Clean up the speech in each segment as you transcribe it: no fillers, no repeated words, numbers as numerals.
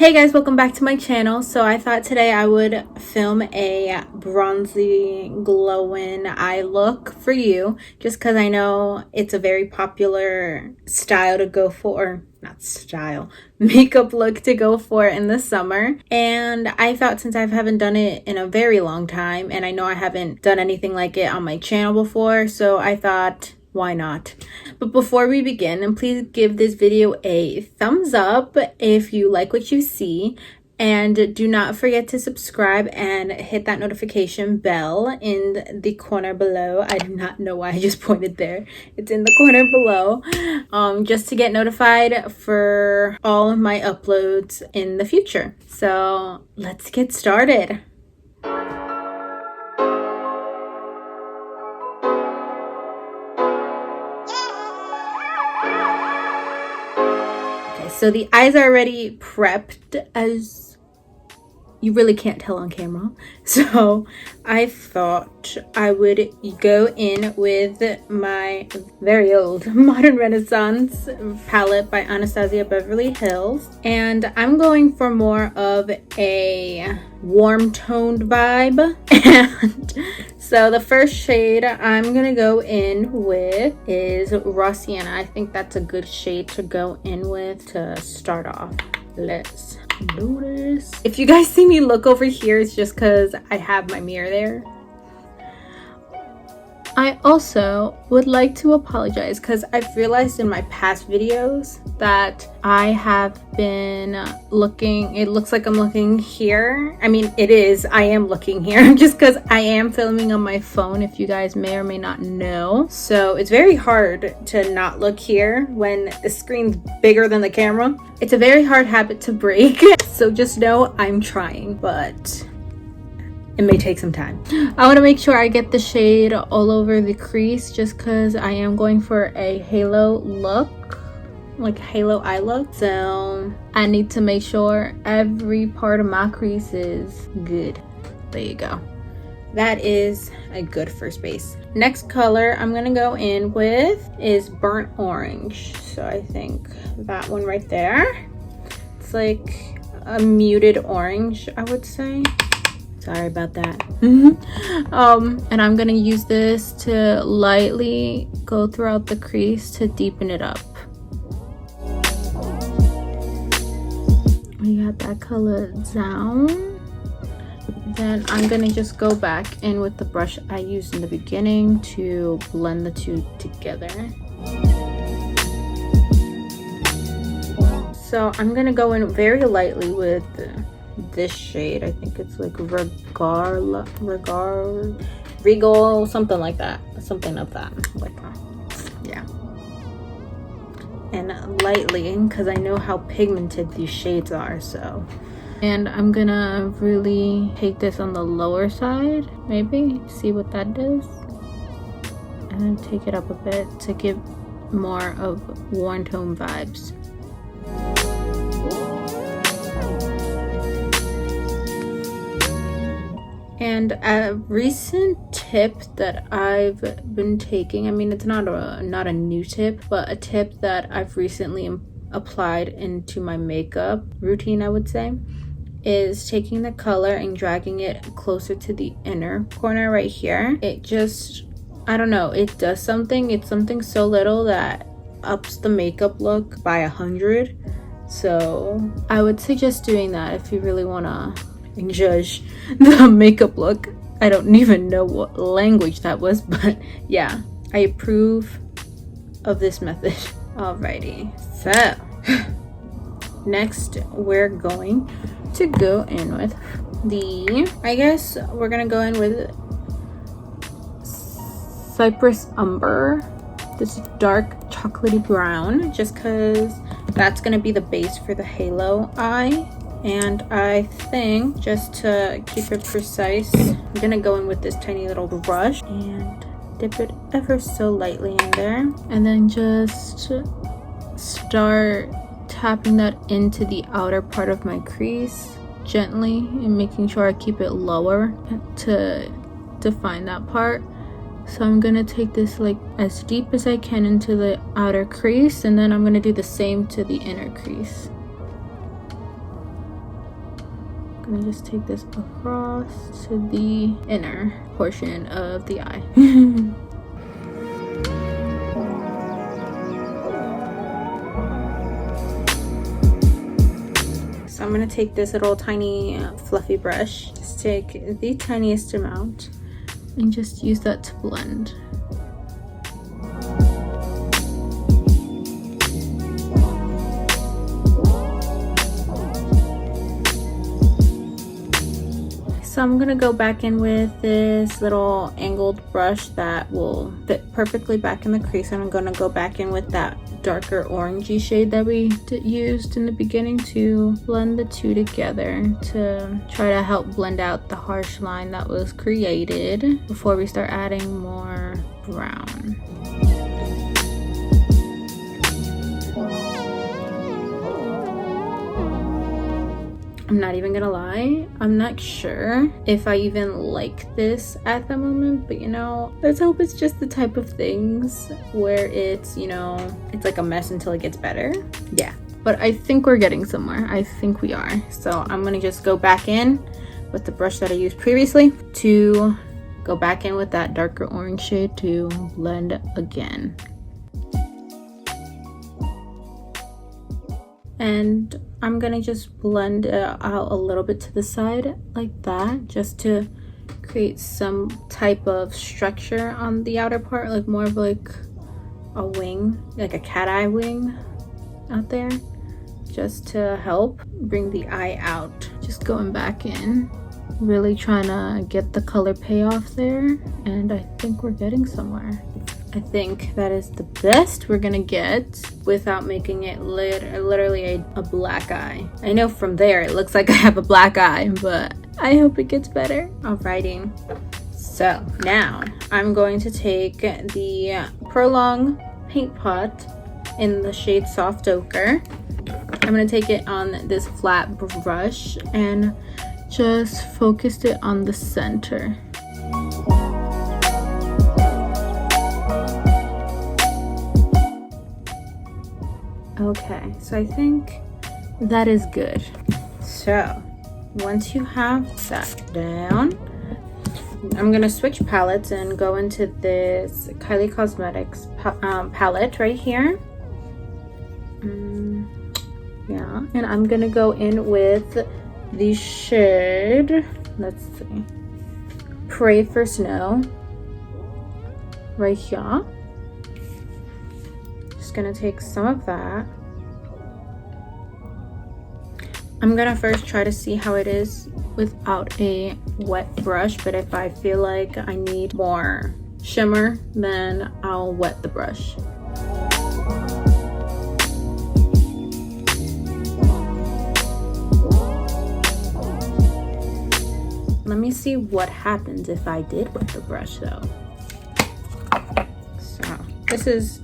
Hey guys, welcome back to my channel. So I thought today I would film a bronzy glowing eye look for you, just because I know it's a very popular style to go for, or not style, makeup look to go for in the summer. And I thought, since I haven't done it in a very long time, and I know I haven't done anything like it on my channel before, so I thought, why not? But before we begin, and please give this video a thumbs up if you like what you see, and do not forget to subscribe and hit that notification bell in the corner below. I do not know why I just pointed there. It's in the corner below, just to get notified for all of my uploads in the future. So let's get started. So the eyes are already prepped, as you really can't tell on camera. So I thought I would go in with my very old Modern Renaissance palette by Anastasia Beverly Hills. And I'm going for more of a warm toned vibe. And so the first shade I'm gonna go in with is Raw Sienna. I think that's a good shade to go in with to start off. Let's do this. If you guys see me look over here, it's just because I have my mirror there. I also would like to apologize because I've realized in my past videos that I have been looking, it looks like I'm looking here. I mean, it is, I am looking here just because I am filming on my phone, if you guys may or may not know. So it's very hard to not look here when the screen's bigger than the camera. It's a very hard habit to break. So just know I'm trying, but it may take some time. I want to make sure I get the shade all over the crease just because I am going for a halo look, like halo eye look. So I need to make sure every part of my crease is good. There you go. That is a good first base. Next color I'm going to go in with is Burnt Orange. So I think that one right there. It's like a muted orange, I would say. Sorry about that. And I'm gonna use this to lightly go throughout the crease to deepen it up. We got that color down. Then I'm gonna just go back in with the brush I used in the beginning to blend the two together. So I'm gonna go in very lightly with this shade. I think it's like Regal, something like that, something of that, like that. Yeah. And lightly, because I know how pigmented these shades are. So, and I'm gonna really take this on the lower side, maybe see what that does, and then take it up a bit to give more of warm tone vibes. And a recent tip that I've been taking, I mean, it's not a new tip, but a tip that I've recently applied into my makeup routine, I would say, is taking the color and dragging it closer to the inner corner right here. It just, I don't know, it does something. It's something so little that ups the makeup look by 100. So I would suggest doing that if you really want to judge the makeup look. I don't even know what language that was, but yeah, I approve of this method. Alrighty, so next we're going to go in with I guess we're gonna go in with Cypress Umber, this dark chocolatey brown, just because that's gonna be the base for the halo eye. And I think, just to keep it precise, I'm gonna go in with this tiny little brush and dip it ever so lightly in there. And then just start tapping that into the outer part of my crease gently and making sure I keep it lower to define that part. So I'm gonna take this like as deep as I can into the outer crease, and then I'm gonna do the same to the inner crease. I'm gonna just take this across to the inner portion of the eye. So I'm gonna take this little tiny fluffy brush, just take the tiniest amount and just use that to blend. So I'm gonna go back in with this little angled brush that will fit perfectly back in the crease, and I'm gonna go back in with that darker orangey shade that we used in the beginning to blend the two together to try to help blend out the harsh line that was created before we start adding more brown. I'm not even gonna lie, I'm not sure if I even like this at the moment, but you know, let's hope it's just the type of things where it's, you know, it's like a mess until it gets better. Yeah, but I think we're getting somewhere. I think we are. So I'm gonna just go back in with the brush that I used previously to go back in with that darker orange shade to blend again. And I'm gonna just blend it out a little bit to the side like that, just to create some type of structure on the outer part, like more of like a wing, like a cat eye wing out there, just to help bring the eye out. Just going back in, really trying to get the color payoff there, and I think we're getting somewhere. I think that is the best we're gonna get without making it literally a black eye. I know from there it looks like I have a black eye, but I hope it gets better. Alrighty. So now I'm going to take the Prolong paint pot in the shade Soft Ochre. I'm gonna take it on this flat brush and just focus it on the center. Okay, so I think that is good. So once you have that down, I'm gonna switch palettes and go into this Kylie Cosmetics palette right here. Yeah, and I'm gonna go in with the shade, let's see, Pray for Snow right here. Gonna take some of that. I'm gonna first try to see how it is without a wet brush, but if I feel like I need more shimmer, then I'll wet the brush. Let me see what happens if I did wet the brush though. So this is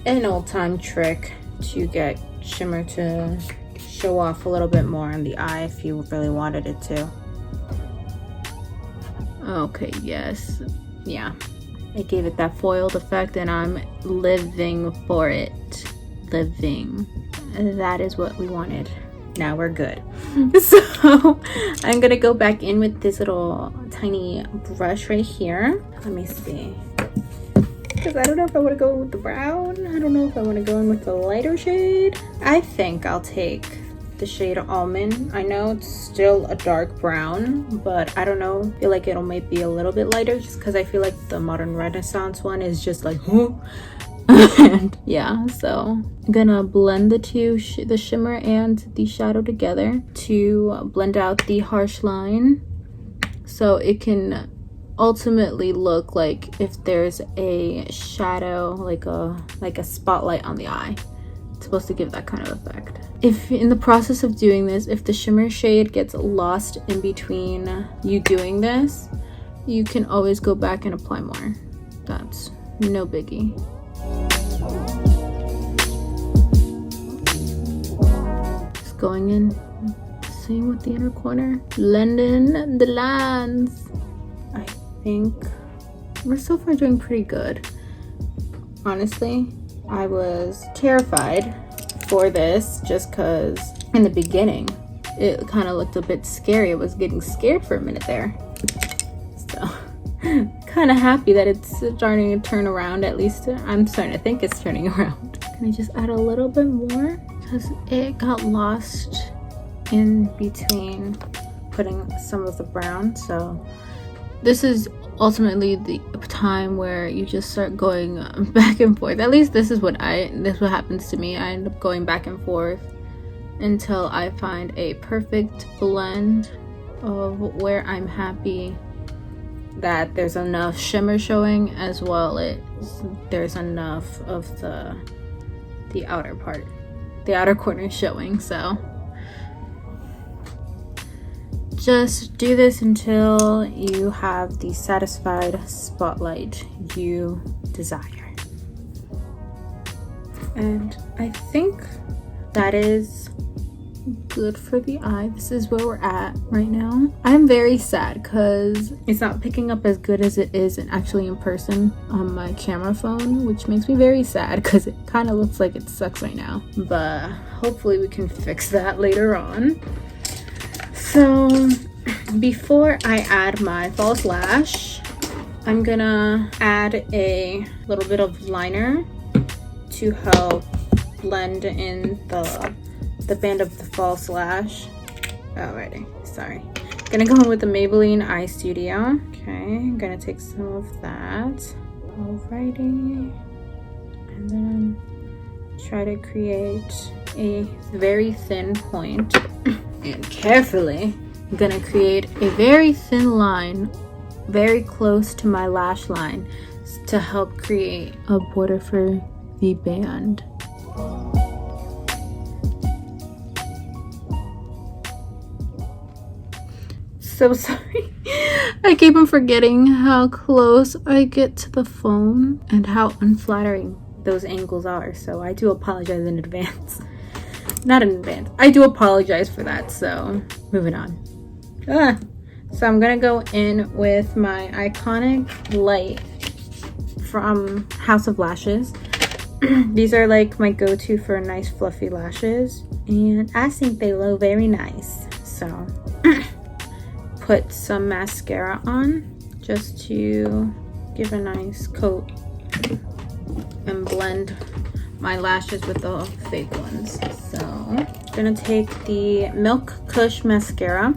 an old-time trick to get shimmer to show off a little bit more on the eye if you really wanted it to. Okay, yes, yeah, it gave it that foiled effect and I'm living for it. Living. That is what we wanted. Now we're good. So I'm gonna go back in with this little tiny brush right here. Let me see, because I don't know if I want to go with the brown. I don't know if I want to go in with the lighter shade. I think I'll take the shade Almond. I know it's still a dark brown, but I don't know, I feel like it'll maybe be a little bit lighter just because I feel like the Modern Renaissance one is just like and yeah, so I'm gonna blend the two, the shimmer and the shadow together to blend out the harsh line so it can ultimately look like if there's a shadow, like a spotlight on the eye. It's supposed to give that kind of effect. If in the process of doing this, if the shimmer shade gets lost in between you doing this, you can always go back and apply more. That's no biggie. Just going in, same with the inner corner, blending the lines. I think we're so far doing pretty good. Honestly, I was terrified for this just because in the beginning it kind of looked a bit scary. I was getting scared for a minute there. So kind of happy that it's starting to turn around. At least I'm starting to think it's turning around. Can I just add a little bit more? Because it got lost in between putting some of the brown. So this is ultimately the time where you just start going back and forth. At least this is what happens to me. I end up going back and forth until I find a perfect blend of where I'm happy that there's enough shimmer showing, as well as there's enough of the outer part, the outer corner showing. So just do this until you have the satisfied spotlight you desire. And I think that is good for the eye. This is where we're at right now. I'm very sad because it's not picking up as good as it is actually in person on my camera phone, which makes me very sad because it kind of looks like it sucks right now. But hopefully we can fix that later on. So before I add my false lash, I'm gonna add a little bit of liner to help blend in the band of the false lash. Alrighty, sorry. Gonna go in with the Maybelline Eye Studio. Okay, I'm gonna take some of that. Alrighty. And then try to create a very thin point. And carefully, I'm gonna create a very thin line very close to my lash line to help create a border for the band. So sorry. I keep on forgetting how close I get to the phone and how unflattering those angles are. So I do apologize in advance. Not in advance. I do apologize for that. So moving on. So I'm gonna go in with my iconic light from House of Lashes. These are like my go-to for nice fluffy lashes, and I think they look very nice. So put some mascara on just to give a nice coat and blend my lashes with the fake ones. So I'm gonna take the Milk Kush mascara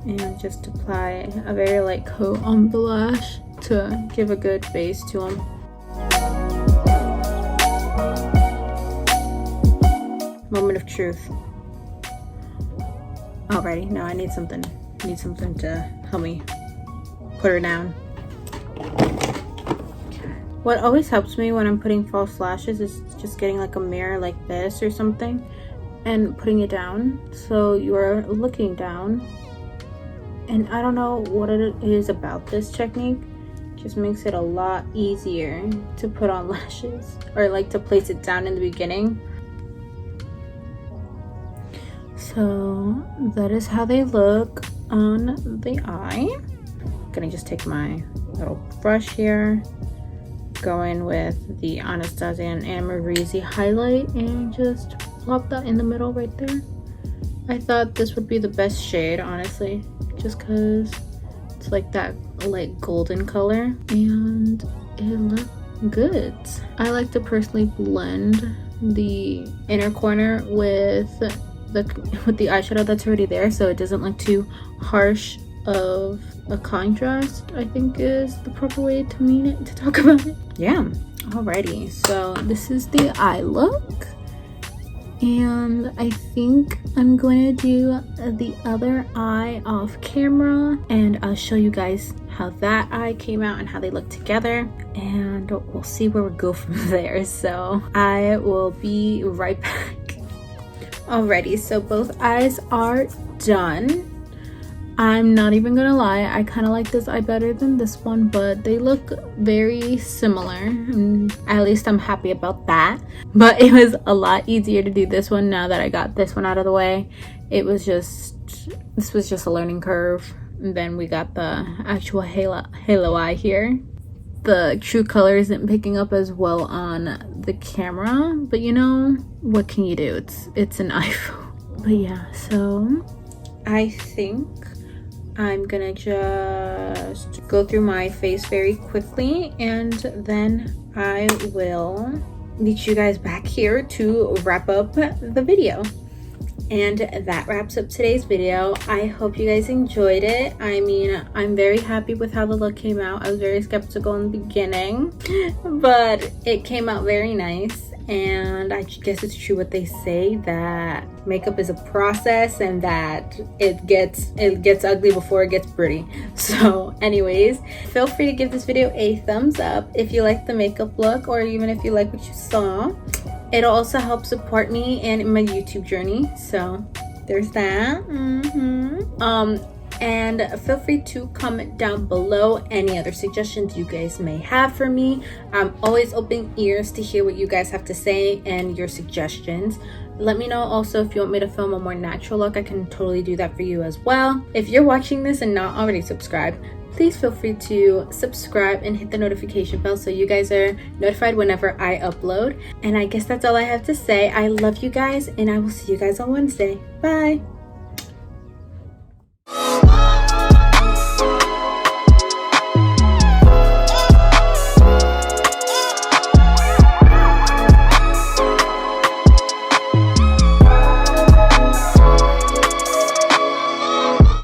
and just apply a very light coat on the lash to give a good base to them. Moment of truth. Alrighty, now I need something to help me put her down. What always helps me when I'm putting false lashes is just getting like a mirror like this or something and putting it down so you're looking down. And I don't know what it is about this technique, it just makes it a lot easier to put on lashes, or like to place it down in the beginning. So that is how they look on the eye. I'm gonna just take my little brush here, go in with the Anastasia and Amazing highlight and just plop that in the middle right there. I thought this would be the best shade, honestly, just because it's like that light golden color and it looked good. I like to personally blend the inner corner with the eyeshadow that's already there, so it doesn't look too harsh of a contrast, I think is the proper way to mean it, to talk about it. Yeah, alrighty, so this is the eye look. And I think I'm going to do the other eye off camera, and I'll show you guys how that eye came out and how they look together, and we'll see where we go from there. So I will be right back. Alrighty, so both eyes are done. I'm not even gonna lie, I kind of like this eye better than this one, but they look very similar, and at least I'm happy about that. But it was a lot easier to do this one now that I got this one out of the way. This was just a learning curve, and then we got the actual halo eye here. The true color isn't picking up as well on the camera, but you know, what can you do? It's an iPhone. But yeah, so I think I'm gonna just go through my face very quickly, and then I will meet you guys back here to wrap up the video. And that wraps up today's video. I hope you guys enjoyed it. I mean, I'm very happy with how the look came out. I was very skeptical in the beginning, but it came out very nice. And I guess it's true what they say, that makeup is a process and that it gets ugly before it gets pretty. So anyways, feel free to give this video a thumbs up if you like the makeup look, or even if you like what you saw. It'll also help support me and my YouTube journey, so there's that. And feel free to comment down below any other suggestions you guys may have for me. I'm always open ears to hear what you guys have to say and your suggestions. Let me know also if you want me to film a more natural look. I can totally do that for you as well. If you're watching this and not already subscribed, please feel free to subscribe and hit the notification bell so you guys are notified whenever I upload. And I guess that's all I have to say. I love you guys, and I will see you guys on Wednesday. Bye.